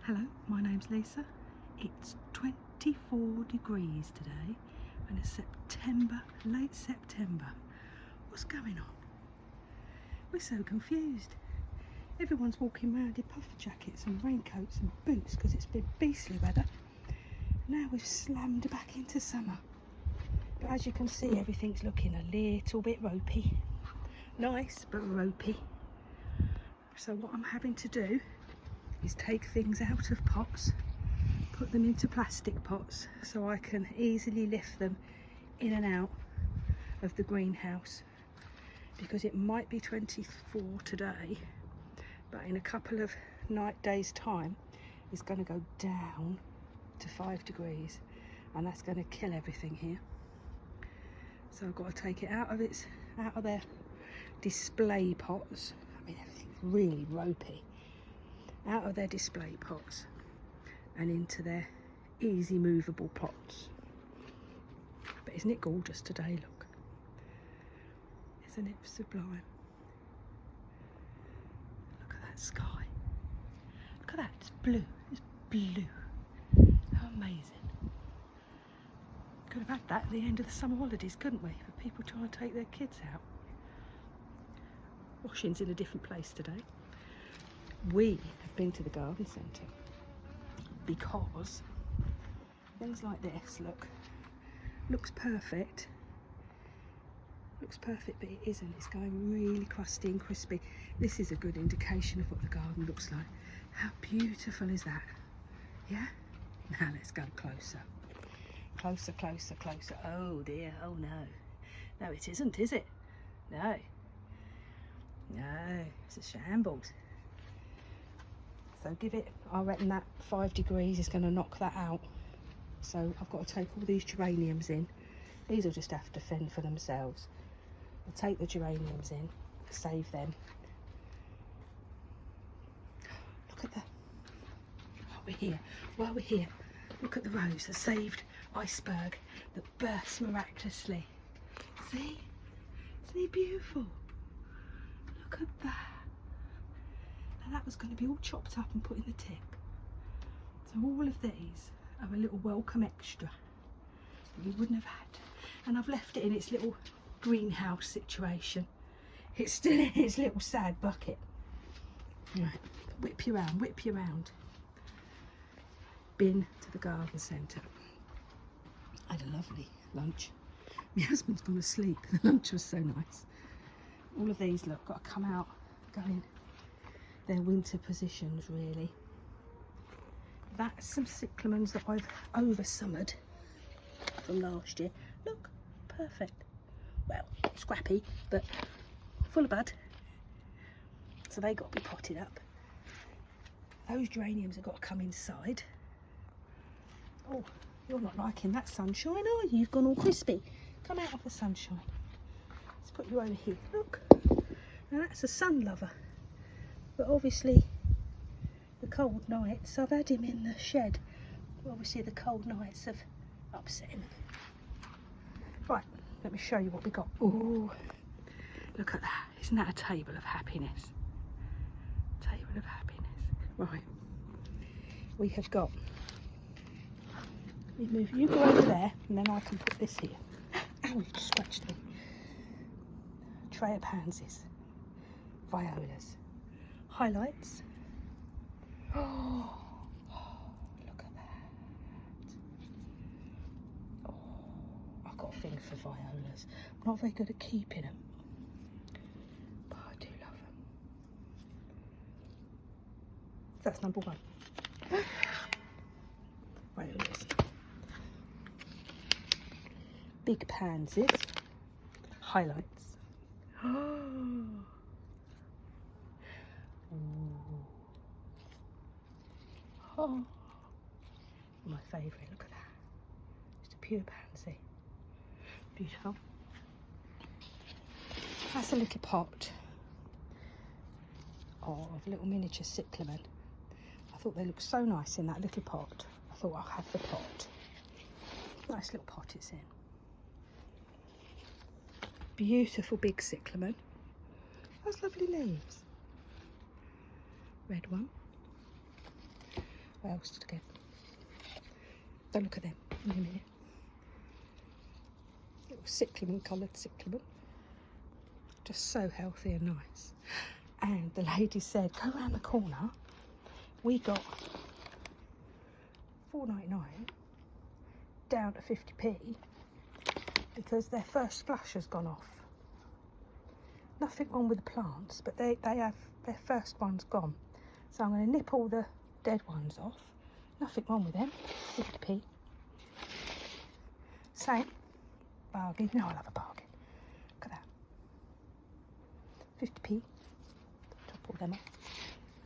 Hello, my name's Lisa. It's 24 degrees today and it's September, late September. What's going on? We're so confused. Everyone's walking around in puffer jackets and raincoats and boots because it's been beastly weather. Now we've slammed back into summer. But as you can see, everything's looking a little bit ropey. Nice, but ropey. So what I'm having to do is take things out of pots, put them into plastic pots so I can easily lift them in and out of the greenhouse, because it might be 24 today, but in a couple of days time it's going to go down to 5 degrees and that's going to kill everything here. So I've got to take it out of their display pots. I mean, everything's really ropey. Out of their display pots and into their easy movable pots. But isn't it gorgeous today? Look, isn't it sublime? Look at that sky, look at that, it's blue, how amazing. Could have had that at the end of the summer holidays, couldn't we, for people trying to take their kids out. Washing's in a different place today. We have been to the garden centre because things like this, looks perfect, but it isn't. It's going really crusty and crispy. This is a good indication of what the garden looks like. How beautiful is that? Yeah? Now let's go closer. Closer. Oh dear, oh no. No, it isn't, is it? No, it's a shambles. So give it, I reckon that 5 degrees is going to knock that out. So I've got to take all these geraniums in. These will just have to fend for themselves. I'll take the geraniums in, save them. Look at the, while we're here, look at the rose, the saved iceberg that burst miraculously. See? Isn't it beautiful? Look at that. And that was going to be all chopped up and put in the tip. So all of these are a little welcome extra that we wouldn't have had. And I've left it in its little greenhouse situation. It's still in its little sad bucket. Right, whip you round. Been to the garden centre. I had a lovely lunch. My husband's gone to sleep. The lunch was so nice. All of these, look, got to come out, go in their winter positions really. That's some cyclamens that I've over summered from last year. Look, perfect. Well, scrappy, but full of bud. So they got to be potted up. Those geraniums have got to come inside. Oh, you're not liking that sunshine, are you? You've gone all crispy. Come out of the sunshine. Let's put you over here. Look, now that's a sun lover. But obviously the cold nights, I've had him in the shed. Obviously the cold nights have upset him. Right, let me show you what we got. Oh, look at that. Isn't that a table of happiness? Table of happiness. Right, we have got, let me move, you go over there and then I can put this here. Ow, you just scratched me. Tray of pansies, violas, highlights. Oh, look at that. Oh, I've got a thing for violas. I'm not very good at keeping them, but I do love them. So that's number one. Violas. Big pansies, highlights. Oh, my favourite, look at that. Just a pure pansy. Beautiful. That's a little pot of little miniature cyclamen. I thought they looked so nice in that little pot. I thought I'll have the pot. Nice little pot it's in. Beautiful big cyclamen. Those lovely leaves. Red one. What else did I get? Don't look at them in a minute. Little cyclamen, coloured cyclamen. Just so healthy and nice. And the lady said, go round the corner. We got $4.99 down to 50p because their first flush has gone off. Nothing wrong with the plants, but they have their first one's gone. So I'm going to nip all the dead ones off. Nothing wrong with them. 50p. Same. Bargain. No, I love a bargain. Look at that. 50p. Top all them up.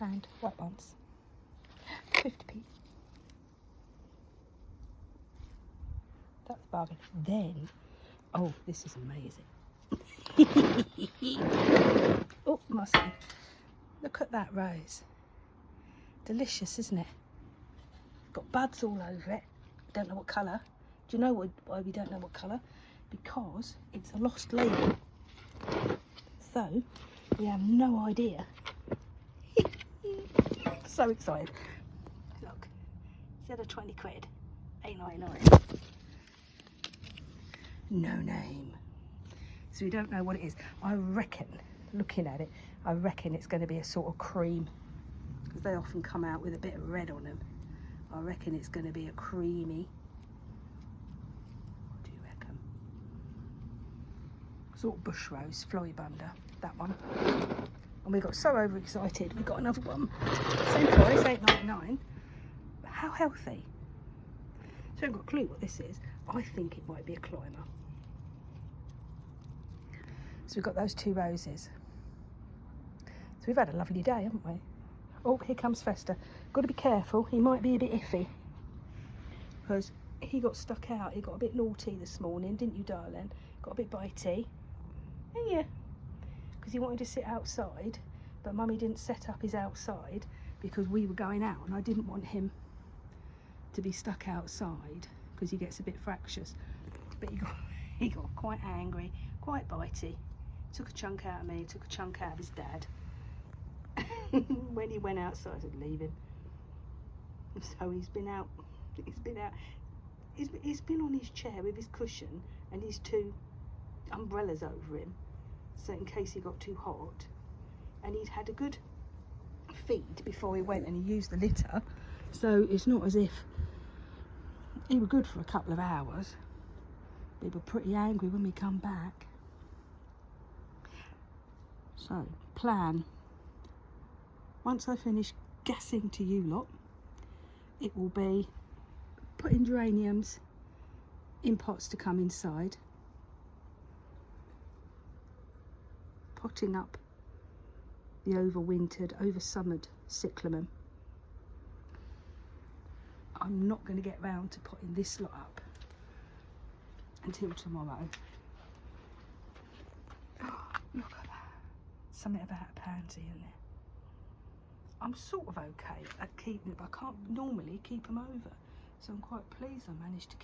And white ones. 50p. That's a bargain. Then, oh, this is amazing. Oh, musty. Look at that rose. Delicious, isn't it? Got buds all over it. Don't know what colour. Do you know why we don't know what colour? Because it's a lost lady. So, we have no idea. So excited. Look, instead of 20 quid, £8.99. No name. So we don't know what it is. I reckon, looking at it, I reckon it's going to be a sort of cream. Because they often come out with a bit of red on them. I reckon it's going to be a creamy. What do you reckon? Sort of bush rose, floribunda, that one. And we got so overexcited, we got another one. Same price, £8.99. But how healthy? So I haven't got a clue what this is. I think it might be a climber. So we've got those two roses. So we've had a lovely day, haven't we? Oh, here comes Fester. Got to be careful. He might be a bit iffy. Because he got stuck out. He got a bit naughty this morning, didn't you, darling? Got a bit bitey. Yeah. Because he wanted to sit outside. But Mummy didn't set up his outside because we were going out. And I didn't want him to be stuck outside because he gets a bit fractious. But he got quite angry, quite bitey. Took a chunk out of me, took a chunk out of his dad. When he went outside, I said, leave him. So he's been out. He's been on his chair with his cushion and his two umbrellas over him, so in case he got too hot. And he'd had a good feed before he went, and he used the litter. So it's not as if he were good for a couple of hours. They were pretty angry when we come back. So, plan. Once I finish gassing to you lot, it will be putting geraniums in pots to come inside, potting up the overwintered, oversummered cyclamen. I'm not going to get round to putting this lot up until tomorrow. Oh, look at that. Something about a pansy in there. I'm sort of okay at keeping it, but I can't normally keep them over. So I'm quite pleased I managed to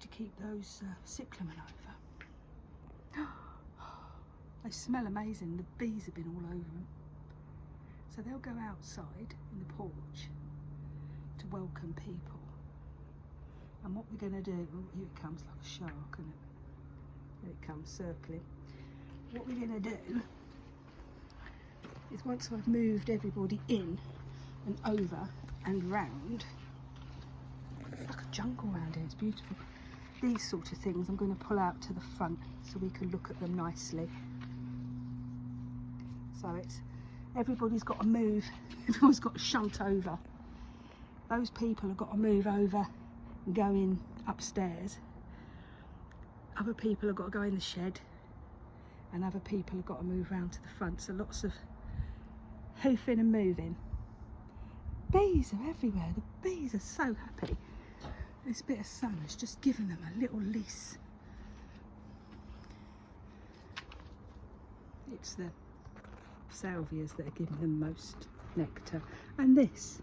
keep those cyclamen over. They smell amazing. The bees have been all over them. So they'll go outside in the porch to welcome people. And what we're going to do, oh, here it comes like a shark, isn't it? Here it comes circling. What we're going to do is, once I've moved everybody in and over and round, it's like a jungle around here, it's beautiful. These sort of things I'm going to pull out to the front so we can look at them nicely. So it's, everybody's got to move, everyone's got to shunt over. Those people have got to move over and go in upstairs. Other people have got to go in the shed, and other people have got to move round to the front. So lots of hoofing and moving. Bees are everywhere. The bees are so happy. This bit of sun has just given them a little lease. It's the salvias that are giving them most nectar. And this,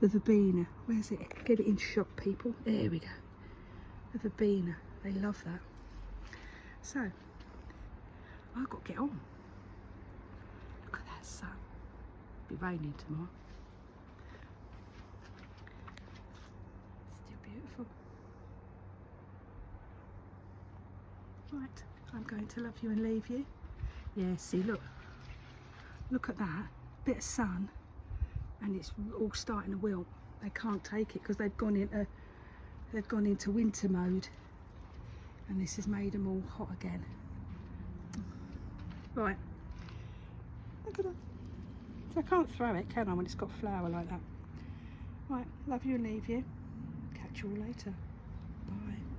the verbena. Where's it? Get it in shot, people. There we go. The verbena. They love that. So, I've got to get on. Look at that sun. It'll be raining tomorrow. Right, I'm going to love you and leave you. Yeah, see, look at that. Bit of sun, and it's all starting to wilt. They can't take it because they've gone into winter mode, and this has made them all hot again. Right, look at that. So I can't throw it, can I, when it's got flower like that? Right, love you and leave you. Catch you all later. Bye.